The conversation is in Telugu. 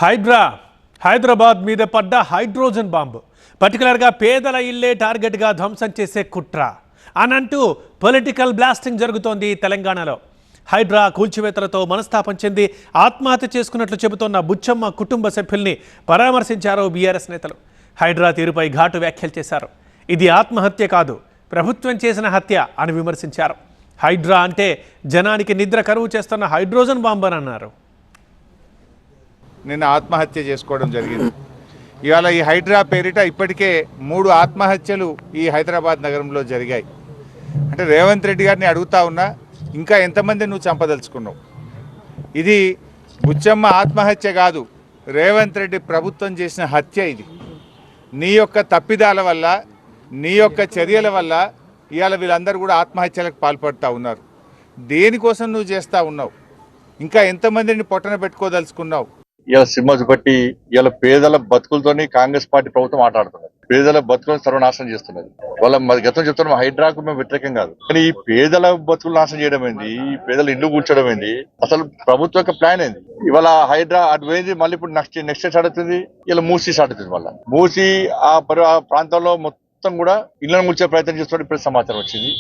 హైడ్రా హైదరాబాద్ మీద పడ్డ హైడ్రోజన్ బాంబు పర్టికులర్గా పేదల ఇల్లే టార్గెట్గా ధ్వంసం చేసే కుట్ర అనంటూ పొలిటికల్ బ్లాస్టింగ్ జరుగుతోంది తెలంగాణలో. హైడ్రా కూల్చివేతలతో మనస్తాపం చెంది ఆత్మహత్య చేసుకున్నట్లు చెబుతోన్న బుచ్చమ్మ కుటుంబ సభ్యుల్ని పరామర్శించారు బీఆర్ఎస్ నేతలు. హైడ్రా తీరుపై ఘాటు వ్యాఖ్యలు చేశారు. ఇది ఆత్మహత్య కాదు, ప్రభుత్వం చేసిన హత్య అని విమర్శించారు. హైడ్రా అంటే జనానికి నిద్ర కరువు చేస్తున్న హైడ్రోజన్ బాంబు అని అన్నారు. నిన్న ఆత్మహత్య చేసుకోవడం జరిగింది. ఇవాళ ఈ హైడ్రా పేరిట ఇప్పటికే 3 ఆత్మహత్యలు ఈ హైదరాబాద్ నగరంలో జరిగాయి. అంటే రేవంత్ రెడ్డి గారిని అడుగుతా ఉన్నా, ఇంకా ఎంతమంది నువ్వు చంపదలుచుకున్నావు? ఇది బుచ్చమ్మ ఆత్మహత్య కాదు, రేవంత్ రెడ్డి ప్రభుత్వం చేసిన హత్య. ఇది నీ యొక్క తప్పిదాల వల్ల, నీ యొక్క చర్యల వల్ల ఇవాళ వీళ్ళందరూ కూడా ఆత్మహత్యలకు పాల్పడుతూ ఉన్నారు. దేనికోసం నువ్వు చేస్తూ ఉన్నావు? ఇంకా ఎంతమందిని పొట్టన పెట్టుకోదలుచుకున్నావు? ఇలా సినిమా చూపట్టి ఇలా పేదల బతుకులతోని కాంగ్రెస్ పార్టీ ప్రభుత్వం ఆటాడుతున్నది. పేదల బతుకులను సర్వనాశనం చేస్తున్నది. వాళ్ళ గతం చెప్తున్నాం, హైడ్రాకు మేము వ్యతిరేకం కాదు, కానీ ఈ పేదల బతుకులు నాశనం చేయడం ఏంది, ఈ పేదల ఇల్లు కూర్చోడం ఏంది, అసలు ప్రభుత్వం యొక్క ప్లాన్ ఏంది? ఇవాళ హైడ్రా అటు పోయింది, మళ్ళీ ఇప్పుడు నెక్స్ట్ స్టార్ట్ అవుతుంది, ఇలా మూసి స్టార్ట్ అవుతుంది. మళ్ళీ మూసి ఆ ప్రాంతంలో మొత్తం కూడా ఇళ్లను కూర్చే ప్రయత్నం చేస్తున్నట్టు ఇప్పుడు సమాచారం వచ్చింది.